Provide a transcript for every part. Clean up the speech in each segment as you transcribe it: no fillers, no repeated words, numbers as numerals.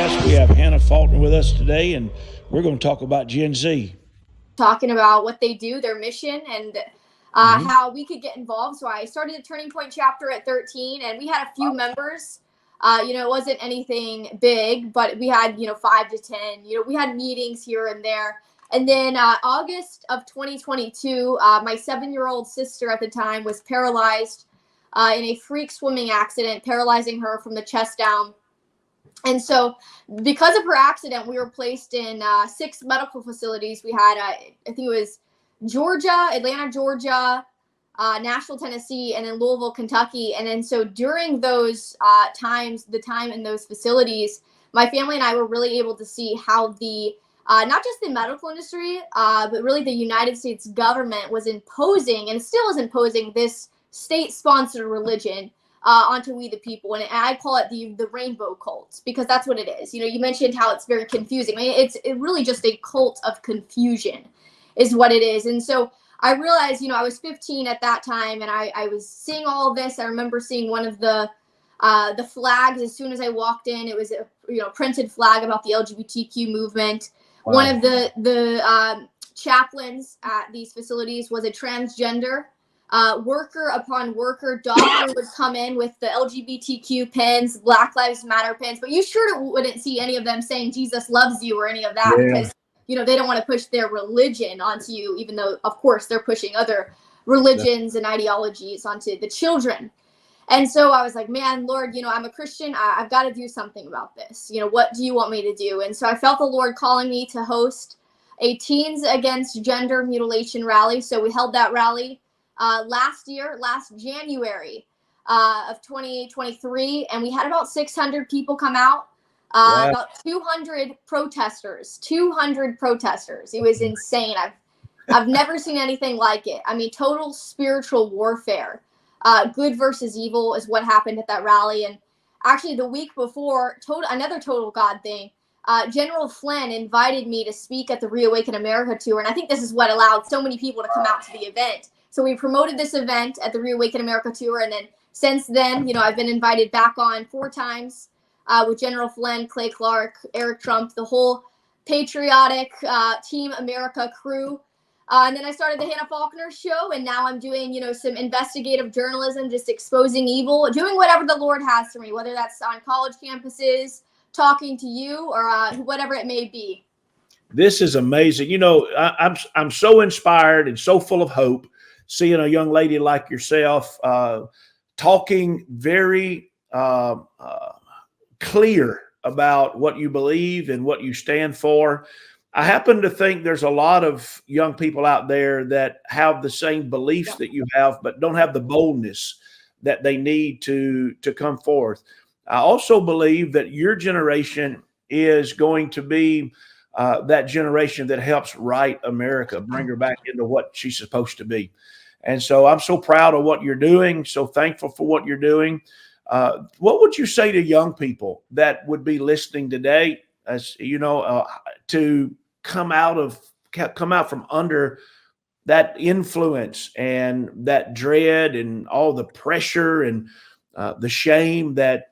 podcast. We have Hannah Faulkner with us today, and we're going to talk about Gen Z. Talking about what they do, their mission, and how we could get involved. So I started the Turning Point chapter at 13, and we had a few members. It wasn't anything big, but we had, 5 to 10. We had meetings here and there. And then August of 2022, my 7-year-old sister at the time was paralyzed in a freak swimming accident, paralyzing her from the chest down. And so because of her accident, we were placed in 6 medical facilities. We had, I think it was Georgia, Atlanta, Georgia, Nashville, Tennessee, and then Louisville, Kentucky. And then so during those the time in those facilities, my family and I were really able to see how the not just the medical industry, but really the United States government was imposing, and still is imposing, this state-sponsored religion onto we the people. And I call it the rainbow cult, because that's what it is. You mentioned how it's very confusing. I mean, it's really just a cult of confusion is what it is. And so I realized, I was 15 at that time, and I was seeing all of this. I remember seeing one of the flags as soon as I walked in. It was a printed flag about the LGBTQ movement. Wow. One of the chaplains at these facilities was a transgender. Worker upon worker, doctor would come in with the LGBTQ pins, Black Lives Matter pins, but you sure wouldn't see any of them saying Jesus loves you or any of that, because they don't want to push their religion onto you, even though of course they're pushing other religions and ideologies onto the children. And so I was like, man, Lord, I'm a Christian. I've got to do something about this. What do you want me to do? And so I felt the Lord calling me to host a Teens Against Gender Mutilation rally. So we held that rally last January of 2023, and we had about 600 people come out, about 200 protesters. It was insane. I've never seen anything like it. I mean, total spiritual warfare. Good versus evil is what happened at that rally. And actually the week before, another total God thing, General Flynn invited me to speak at the Reawaken America tour, and I think this is what allowed so many people to come out to the event. So we promoted this event at the Reawaken America tour, and then since then, I've been invited back on 4 times with General Flynn, Clay Clark, Eric Trump, the whole patriotic Team America crew. And then I started the Hannah Faulkner Show, and now I'm doing, some investigative journalism, just exposing evil, doing whatever the Lord has for me, whether that's on college campuses, talking to you, or whatever it may be. This is amazing. I'm so inspired and so full of hope seeing a young lady like yourself talking very clear about what you believe and what you stand for. I happen to think there's a lot of young people out there that have the same beliefs that you have, but don't have the boldness that they need to come forth. I also believe that your generation is going to be that generation that helps right America, bring her back into what she's supposed to be. And so I'm so proud of what you're doing, so thankful for what you're doing. What would you say to young people that would be listening today, as to come out from under that influence and that dread and all the pressure and the shame that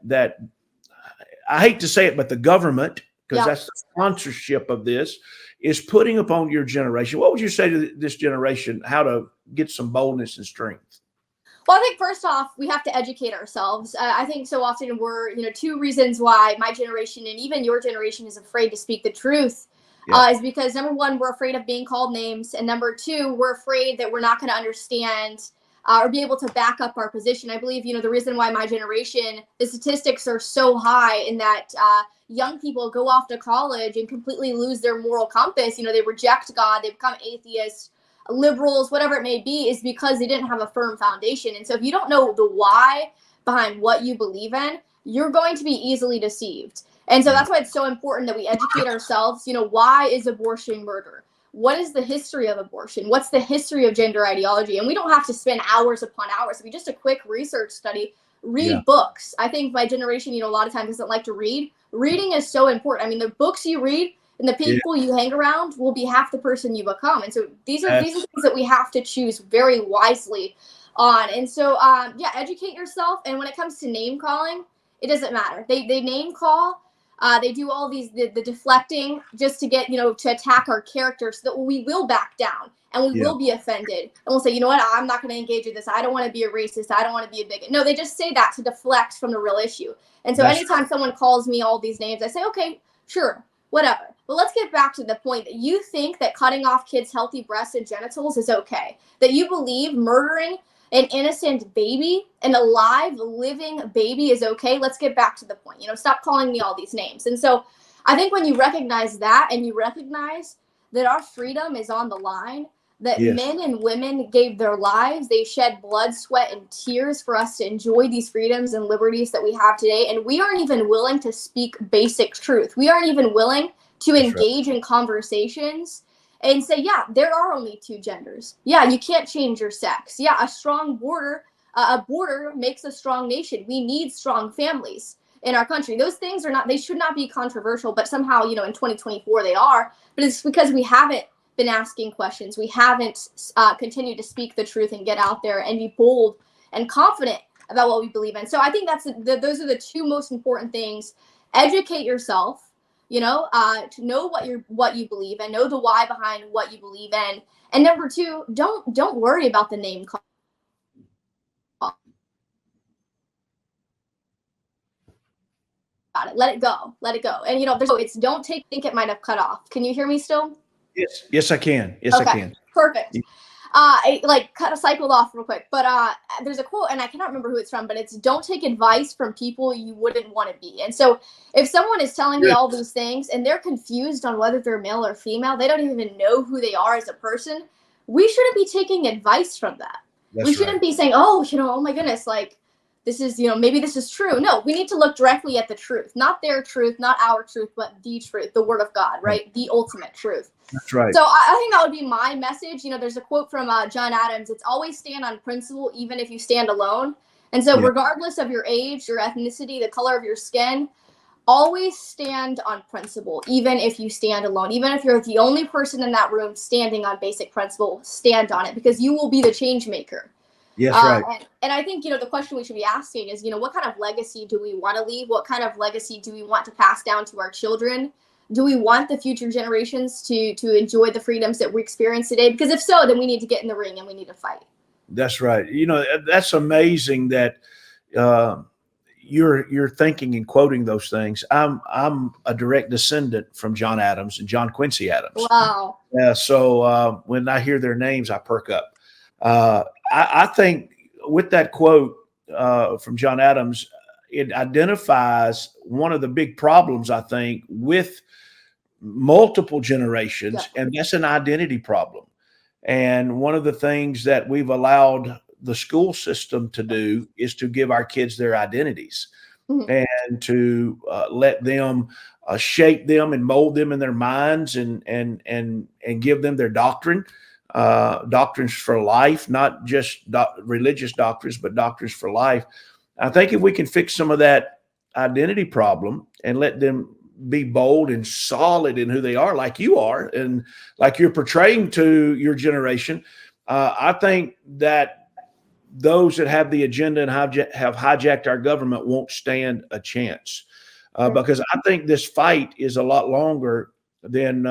I hate to say it, but the government, because that's the sponsorship of this, is putting upon your generation? What would you say to this generation, how to get some boldness and strength? Well, I think first off, we have to educate ourselves. I think so often we're, 2 reasons why my generation and even your generation is afraid to speak the truth is because, number 1, we're afraid of being called names. And number 2, we're afraid that we're not going to understand or be able to back up our position. I believe, the reason why my generation, the statistics are so high in that young people go off to college and completely lose their moral compass. They reject God, they become atheists, liberals, whatever it may be, is because they didn't have a firm foundation. And so if you don't know the why behind what you believe in, you're going to be easily deceived. And so that's why it's so important that we educate ourselves. Why is abortion murder? What is the history of abortion? What's the history of gender ideology? And we don't have to spend hours upon hours. I mean, just a quick research study, read books. I think my generation, a lot of times doesn't like to read. Reading is so important. I mean, the books you read and the people you hang around will be half the person you become. And so these are things that we have to choose very wisely on. And so, educate yourself. And when it comes to name calling, it doesn't matter. They name call. They do all the deflecting just to get, to attack our character so that we will back down and we will be offended. And we'll say, you know what, I'm not going to engage with this. I don't want to be a racist. I don't want to be a bigot. No, they just say that to deflect from the real issue. And so anytime someone calls me all these names, I say, okay, sure, whatever. But let's get back to the point that you think that cutting off kids' healthy breasts and genitals is okay. That you believe murdering an innocent baby, an alive, living baby is okay. Let's get back to the point. Stop calling me all these names. And so I think when you recognize that and you recognize that our freedom is on the line, that men and women gave their lives, they shed blood, sweat, and tears for us to enjoy these freedoms and liberties that we have today. And we aren't even willing to speak basic truth. We aren't even willing to engage in conversations and say, yeah, there are only two genders. Yeah, you can't change your sex. Yeah, a strong border, a border makes a strong nation. We need strong families in our country. Those things they should not be controversial, but somehow, in 2024 they are. But it's because we haven't been asking questions. We haven't continued to speak the truth and get out there and be bold and confident about what we believe in. So I think those are the two most important things. Educate yourself, to know what you believe and know the why behind what you believe in. And number two, don't worry about the name call. Let it go. And don't think it might have cut off. Can you hear me still? Yes, I can. Yes, okay. I can. Perfect. I cycled off real quick, but there's a quote, and I cannot remember who it's from, but it's, don't take advice from people you wouldn't want to be. And so if someone is telling me all these things and they're confused on whether they're male or female, they don't even know who they are as a person, we shouldn't be taking advice from that. We shouldn't be saying, oh my goodness, this is, maybe this is true. No, we need to look directly at the truth, not their truth, not our truth, but the truth, the word of God, right? The ultimate truth. That's right. So I think that would be my message. There's a quote from John Adams. It's always stand on principle, even if you stand alone. And so regardless of your age, your ethnicity, the color of your skin, always stand on principle, even if you stand alone. Even if you're the only person in that room standing on basic principle, stand on it, because you will be the change maker. Yes, right. And I think, the question we should be asking is, what kind of legacy do we want to leave? What kind of legacy do we want to pass down to our children? Do we want the future generations to enjoy the freedoms that we experience today? Because if so, then we need to get in the ring and we need to fight. That's right. That's amazing that you're thinking and quoting those things. I'm a direct descendant from John Adams and John Quincy Adams. Wow. Yeah. So when I hear their names, I perk up. I think with that quote from John Adams, it identifies one of the big problems, I think, with multiple generations, and that's an identity problem. And one of the things that we've allowed the school system to do is to give our kids their identities and to let them shape them and mold them in their minds and give them their doctrines for life, not just religious doctrines, but doctrines for life. I think if we can fix some of that identity problem and let them be bold and solid in who they are, like you are, and like you're portraying to your generation, I think that those that have the agenda and have hijacked our government won't stand a chance. Because I think this fight is a lot longer than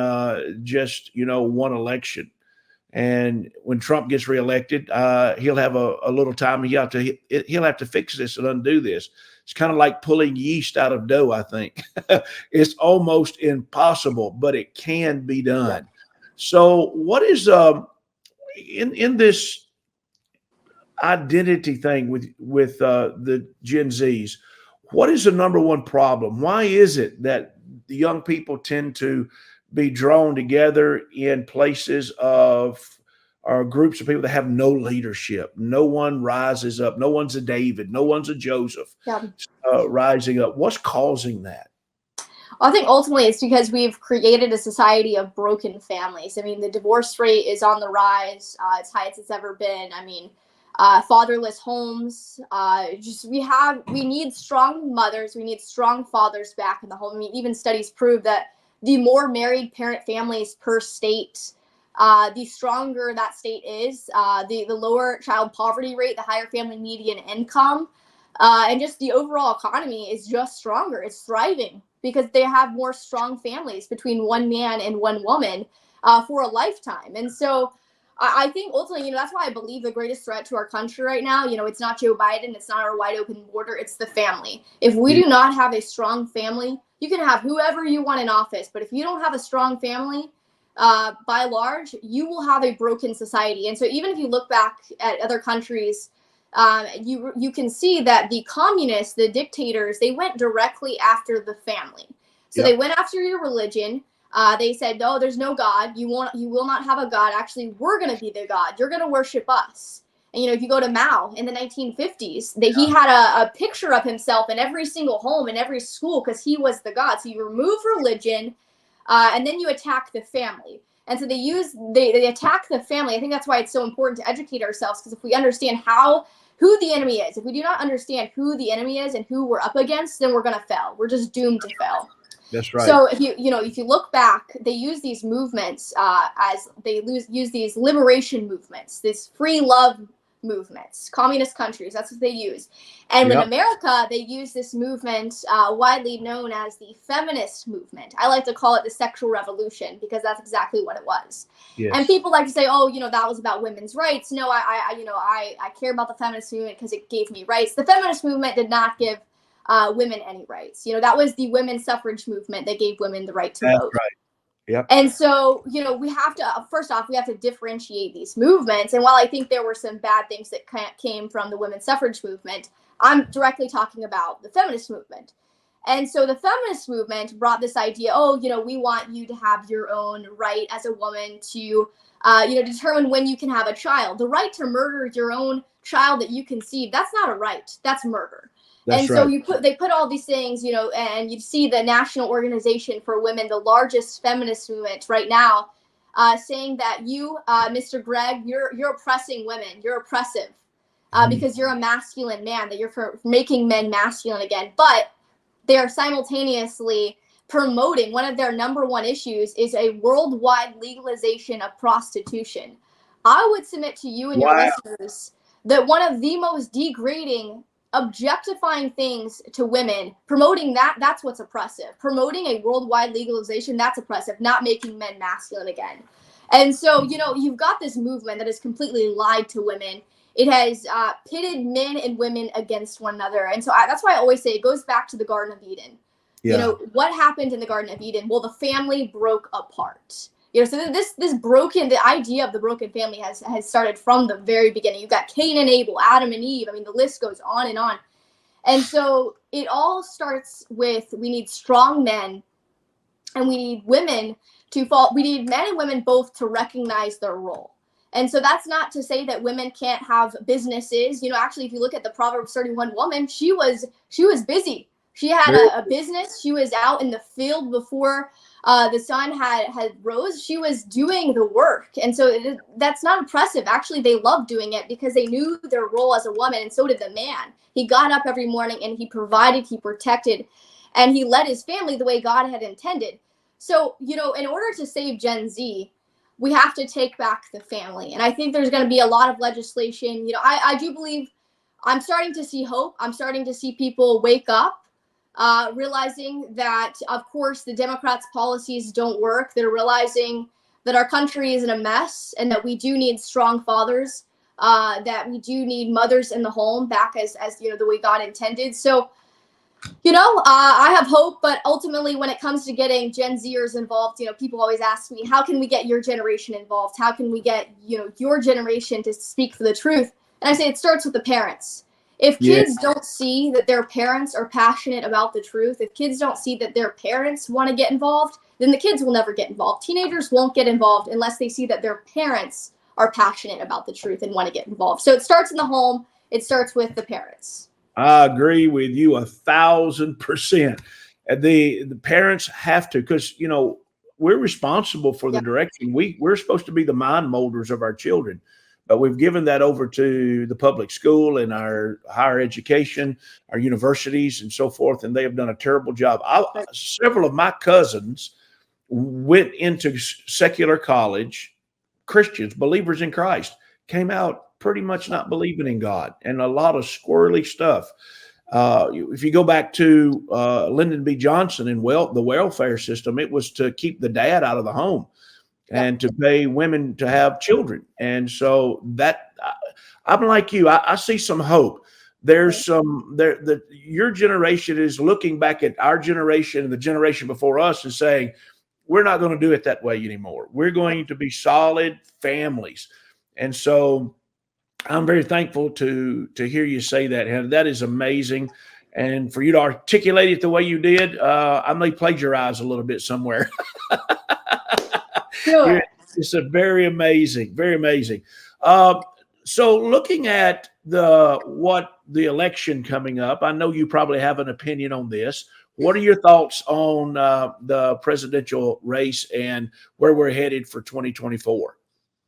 just, one election. And when Trump gets reelected, he'll have a little time. He'll have to fix this and undo this. It's kind of like pulling yeast out of dough, I think. It's almost impossible, but it can be done. So what is in this identity thing with the Gen Zs, what is the number one problem? Why is it that the young people tend to be drawn together in places of or groups of people that have no leadership? No one rises up. No one's a David. No one's a Joseph rising up. What's causing that? I think ultimately it's because we've created a society of broken families. I mean, the divorce rate is on the rise. It's high as it's ever been. I mean, fatherless homes. We need strong mothers. We need strong fathers back in the home. I mean, even studies prove that the more married parent families per state, the stronger that state is. The lower child poverty rate, the higher family median income, and just the overall economy is just stronger. It's thriving because they have more strong families between one man and one woman for a lifetime. And so I think ultimately, that's why I believe the greatest threat to our country right now, it's not Joe Biden, it's not our wide open border, it's the family. If we do not have a strong family, you can have whoever you want in office, but if you don't have a strong family, by large, you will have a broken society. And so even if you look back at other countries, you can see that the communists, the dictators, they went directly after the family. So they went after your religion. They said, no, there's no God. You will not have a God. Actually, we're going to be the God. You're going to worship us. And, if you go to Mao in the 1950s, he had a picture of himself in every single home, in every school, because he was the God. So you remove religion, and then you attack the family. And so they attack the family. I think that's why it's so important to educate ourselves, because if we understand who the enemy is, if we do not understand who the enemy is and who we're up against, then we're going to fail. We're just doomed to fail. That's right. So if you look back, they use these movements use these liberation movements, these free love movements, communist countries. That's what they use. And in America, they use this movement widely known as the feminist movement. I like to call it the sexual revolution, because that's exactly what it was. Yes. And people like to say, oh, that was about women's rights. No, I care about the feminist movement because it gave me rights. The feminist movement did not give women any rights. That was the women's suffrage movement that gave women the right to vote. Right. Yep. And so, we have to, first off, we have to differentiate these movements. And while I think there were some bad things that came from the women's suffrage movement, I'm directly talking about the feminist movement. And so the feminist movement brought this idea, we want you to have your own right as a woman to, determine when you can have a child. The right to murder your own child that you conceive, that's not a right, that's murder. That's and so they put all these things, and you see the National Organization for Women, the largest feminist movement right now, saying that you, Mr. Gregg, you're oppressing women. You're oppressive because you're a masculine man, that you're for making men masculine again. But they are simultaneously promoting, one of their number one issues is a worldwide legalization of prostitution. I would submit to you and your listeners that one of the most degrading, objectifying things to women, promoting that's what's oppressive. Promoting a worldwide legalization, that's oppressive, not making men masculine again. And so, you've got this movement that has completely lied to women. It has pitted men and women against one another. And so that's why I always say it goes back to the Garden of Eden. Yeah. What happened in the Garden of Eden? Well, the family broke apart. So the idea of the broken family has started from the very beginning. You've got Cain and Abel, Adam and Eve. I mean, the list goes on and on. And so it all starts with, we need strong men, and we need women we need men and women both to recognize their role. And so that's not to say that women can't have businesses. Actually, if you look at the Proverbs 31 woman, she was busy. She had a business. She was out in the field before the sun had rose. She was doing the work. And so that's not oppressive. Actually, they loved doing it because they knew their role as a woman, and so did the man. He got up every morning and he provided, he protected, and he led his family the way God had intended. So, in order to save Gen Z, we have to take back the family. And I think there's going to be a lot of legislation. I do believe I'm starting to see hope. I'm starting to see people wake up. Realizing that, of course, the Democrats' policies don't work. They're realizing that our country is in a mess and that we do need strong fathers, that we do need mothers in the home back as the way God intended. So, I have hope, but ultimately when it comes to getting Gen Zers involved, people always ask me, how can we get your generation involved? How can we get, your generation to speak for the truth? And I say it starts with the parents. If kids don't see that their parents are passionate about the truth, if kids don't see that their parents want to get involved, then the kids will never get involved. Teenagers won't get involved unless they see that their parents are passionate about the truth and want to get involved. So it starts in the home. It starts with the parents. I agree with you 1,000%. The parents have to, because, we're responsible for the direction. We're supposed to be the mind molders of our children. But we've given that over to the public school and our higher education, our universities and so forth, and they have done a terrible job. Several of my cousins went into secular college, Christians, believers in Christ, came out pretty much not believing in God and a lot of squirrely stuff. If you go back to Lyndon B. Johnson and the welfare system, it was to keep the dad out of the home and to pay women to have children. And so that I'm like you, I see some hope. There's your generation is looking back at our generation and the generation before us and saying, we're not going to do it that way anymore. We're going to be solid families. And so I'm very thankful to hear you say that, Hannah. That is amazing. And for you to articulate it the way you did, I may plagiarize a little bit somewhere. Sure. It's a very amazing, very amazing. So looking at the election coming up, I know you probably have an opinion on this. What are your thoughts on the presidential race and where we're headed for 2024?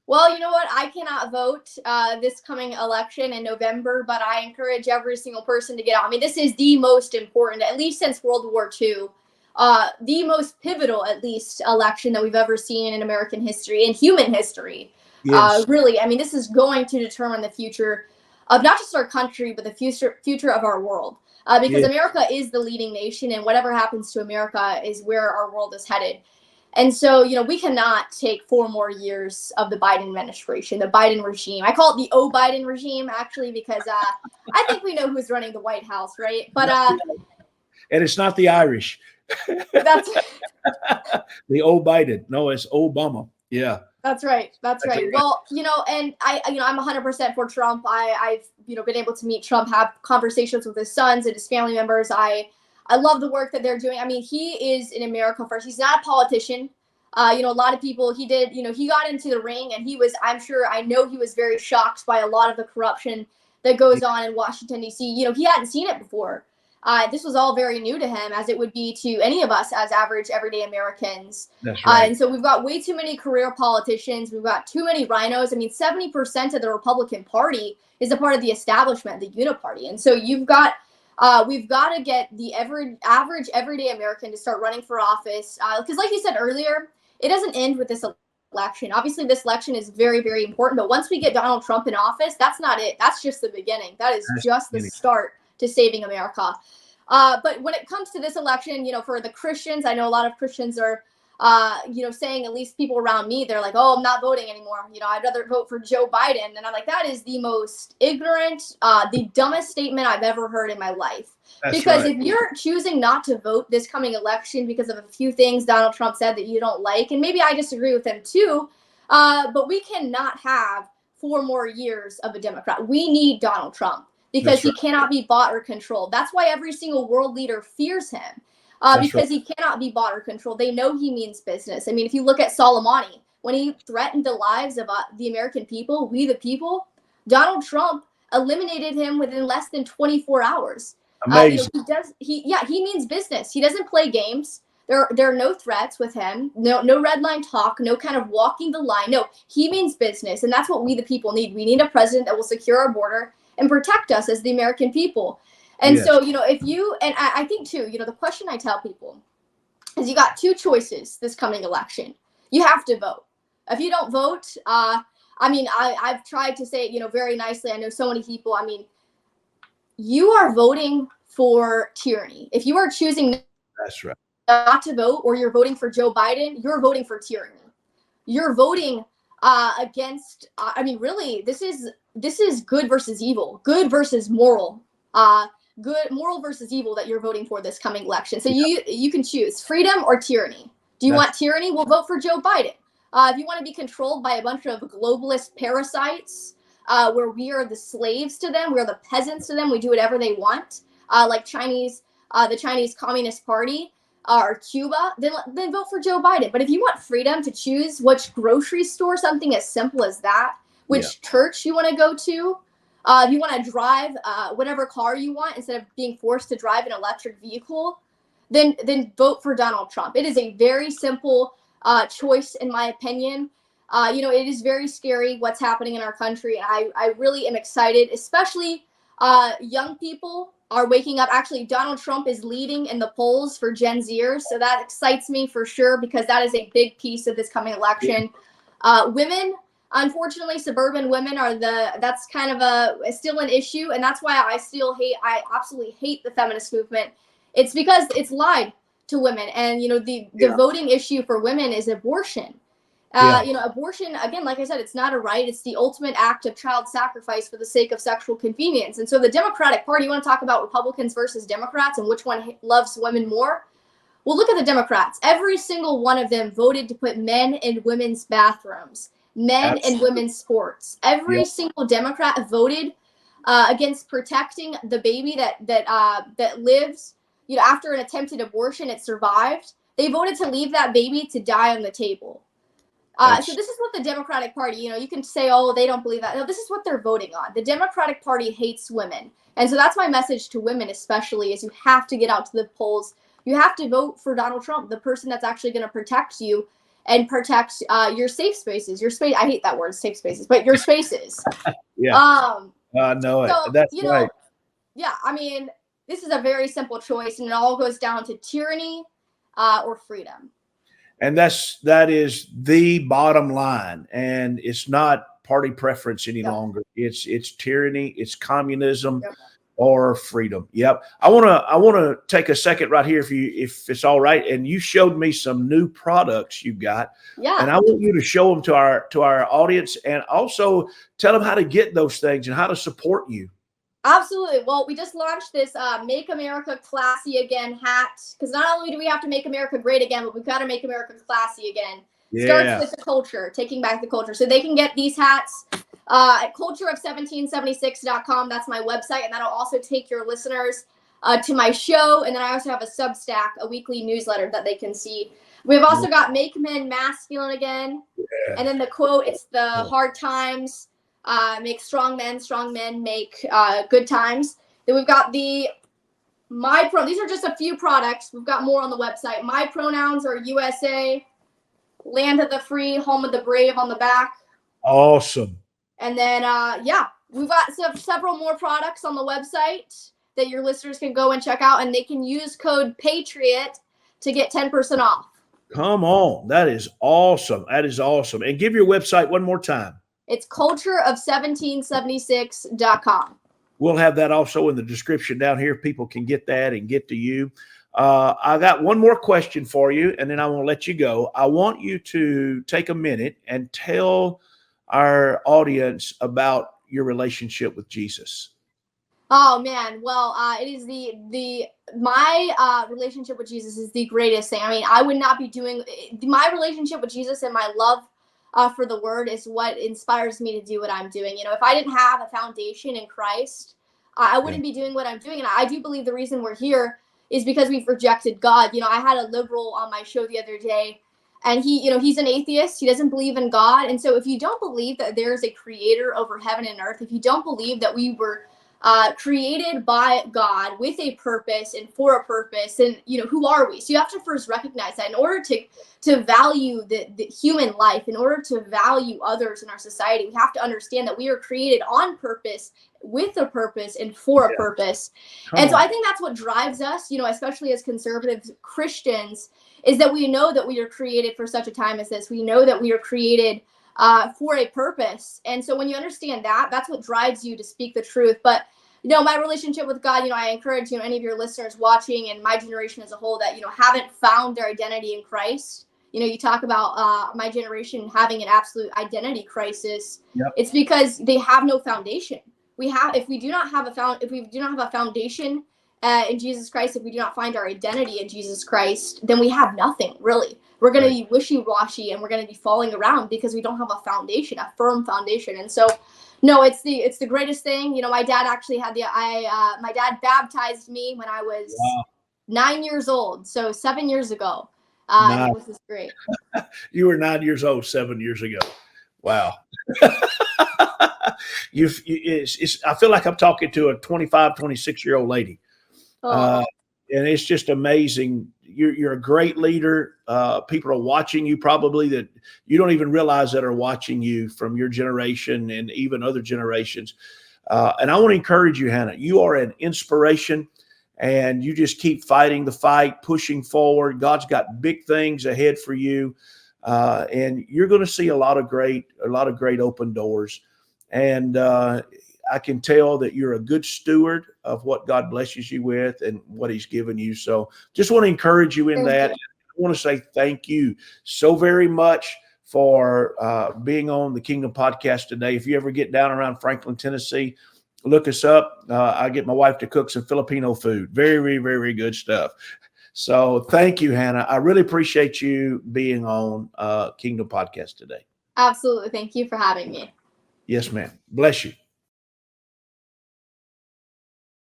Well, you know what? I cannot vote this coming election in November, but I encourage every single person to get out. I mean, this is the most important, at least since World War II, the most pivotal, at least, election that we've ever seen in American history, in human history. Yes. Really, I mean, this is going to determine the future of not just our country, but the future of our world. Because America is the leading nation, and whatever happens to America is where our world is headed. And so, we cannot take 4 more years of the Biden administration, the Biden regime. I call it the Biden regime, actually, because I think we know who's running the White House, right? But and it's not the Irish. That's the Biden. No, it's Obama. Yeah. That's right. That's right. Well, and I'm 100% for Trump. I've been able to meet Trump, have conversations with his sons and his family members. I love the work that they're doing. I mean, he is in America first. He's not a politician. A lot of people, he got into the ring and I know he was very shocked by a lot of the corruption that goes on in Washington, D.C. He hadn't seen it before. This was all very new to him, as it would be to any of us as average, everyday Americans. That's right. And so we've got way too many career politicians. We've got too many rhinos. I mean, 70% of the Republican Party is a part of the establishment, the uniparty. And so we've got to get the average, everyday American to start running for office. Because like you said earlier, it doesn't end with this election. Obviously, this election is very, very important. But once we get Donald Trump in office, that's not it. That's just the beginning. That is just the start to saving America. But when it comes to this election, for the Christians, I know a lot of Christians are, saying, at least people around me, they're like, oh, I'm not voting anymore. I'd rather vote for Joe Biden. And I'm like, that is the most ignorant, the dumbest statement I've ever heard in my life. Because if you're choosing not to vote this coming election because of a few things Donald Trump said that you don't like, and maybe I disagree with him too, but we cannot have 4 more years of a Democrat. We need Donald Trump. Because he cannot be bought or controlled. That's why every single world leader fears him. Because he cannot be bought or controlled. They know he means business. I mean, if you look at Soleimani, when he threatened the lives of the American people, we the people, Donald Trump eliminated him within less than 24 hours. Amazing. He means business. He doesn't play games. There are no threats with him. No red line talk. No kind of walking the line. No, he means business. And that's what we the people need. We need a president that will secure our border and protect us as the American people. And so, I think too, the question I tell people is you got 2 choices this coming election. You have to vote. If you don't vote, I've tried to say it, very nicely. I know so many people, you are voting for tyranny. If you are choosing not to vote, or you're voting for Joe Biden, you're voting for tyranny. You're voting against, really, this is good versus evil, good versus moral, moral versus evil that you're voting for this coming election. So you can choose freedom or tyranny. Do you want tyranny? We'll vote for Joe Biden. If you want to be controlled by a bunch of globalist parasites, where we are the slaves to them, we're the peasants to them, we do whatever they want, like the Chinese Communist Party, or Cuba, then vote for Joe Biden. But if you want freedom to choose which grocery store, something as simple as that, which church you want to go to, if you want to drive whatever car you want instead of being forced to drive an electric vehicle, then vote for Donald Trump. It is a very simple choice, in my opinion. It is very scary what's happening in our country. I really am excited, especially young people are waking up. Actually, Donald Trump is leading in the polls for Gen Zers, so that excites me for sure, because that is a big piece of this coming election. Women, Unfortunately, suburban women are that's kind of still an issue, and that's why I absolutely hate the feminist movement. It's because it's lied to women, and the voting issue for women is abortion. Abortion, again, like I said, it's not a right. It's the ultimate act of child sacrifice for the sake of sexual convenience. And so the Democratic Party, you want to talk about Republicans versus Democrats and which one loves women more? Well, look at the Democrats. Every single one of them voted to put men in women's bathrooms, men in women's sports. Every single Democrat voted against protecting the baby that lives. After an attempted abortion, it survived. They voted to leave that baby to die on the table. So this is what the Democratic Party, you can say, oh, they don't believe that. No, this is what they're voting on. The Democratic Party hates women. And so that's my message to women especially, is you have to get out to the polls. You have to vote for Donald Trump, the person that's actually going to protect you and protect your safe spaces. Your space. I hate that word, safe spaces, but your spaces. I know it. So, That's right. Yeah, I mean, this is a very simple choice, and it all goes down to tyranny or freedom. And that is the bottom line. And it's not party preference any longer. It's tyranny, it's communism or freedom. Yep. I want to take a second right here if it's all right. And you showed me some new products you've got. Yeah. And I want you to show them to our audience, and also tell them how to get those things and how to support you. Absolutely. Well, we just launched this Make America Classy Again hat, because not only do we have to make America great again, but we've got to make America classy again. Starts with the culture, taking back the culture. So they can get these hats at cultureof1776.com. That's my website, and that'll also take your listeners to my show. And then I also have a Substack, a weekly newsletter that they can see. We've also got Make Men Masculine Again. And then the quote, it's the hard times. Make strong men make good times. Then we've got these are just a few products. We've got more on the website. My pronouns are USA, land of the free, home of the brave on the back. Awesome. And then, we've got several more products on the website that your listeners can go and check out, and they can use code Patriot to get 10% off. Come on. That is awesome. That is awesome. And give your website one more time. It's cultureof1776.com. We'll have that also in the description down here. People can get that and get to you. I got one more question for you, and then I want to let you go. I want you to take a minute and tell our audience about your relationship with Jesus. Oh man, well, it is my relationship with Jesus is the greatest thing. I mean, I would not be doing my relationship with Jesus, and my love for the word is what inspires me to do what I'm doing. If I didn't have a foundation in Christ, I wouldn't be doing what I'm doing. And I do believe the reason we're here is because we've rejected God. I had a liberal on my show the other day, and he's an atheist. He doesn't believe in God. And so if you don't believe that there is a creator over heaven and earth, if you don't believe that we were created by God with a purpose and for a purpose, and who are we? So you have to first recognize that in order to value the human life, in order to value others in our society, we have to understand that we are created on purpose, with a purpose, and for a purpose. So I think that's what drives us, especially as conservative Christians, is that we know that we are created for such a time as this. We know that we are created for a purpose. And so when you understand that, that's what drives you to speak the truth. But my relationship with God, I encourage any of your listeners watching and my generation as a whole that haven't found their identity in Christ. You talk about my generation having an absolute identity crisis. It's because they have no foundation. If we do not have a foundation in Jesus Christ, if we do not find our identity in Jesus Christ, then we have nothing really. We're going to be wishy-washy, and we're going to be falling around because we don't have a foundation, a firm foundation. And so, no, it's the greatest thing. My dad actually had my dad baptized me when I was 9 years old, so 7 years ago. It was just great. You were 9 years old 7 years ago. Wow. I feel like I'm talking to a 25, 26-year-old lady. And it's just amazing. You're a great leader. People are watching you probably that you don't even realize that are watching you from your generation and even other generations. And I want to encourage you, Hannah. You are an inspiration, and you just keep fighting the fight, pushing forward. God's got big things ahead for you. and you're going to see a lot of great open doors. And I can tell that you're a good steward of what God blesses you with and what He's given you. So just want to encourage you in that. I want to say thank you so very much for being on the Kingdom Podcast today. If you ever get down around Franklin, Tennessee, look us up. I get my wife to cook some Filipino food. Very, very, very good stuff. So thank you, Hannah. I really appreciate you being on Kingdom Podcast today. Absolutely. Thank you for having me. Yes, ma'am. Bless you.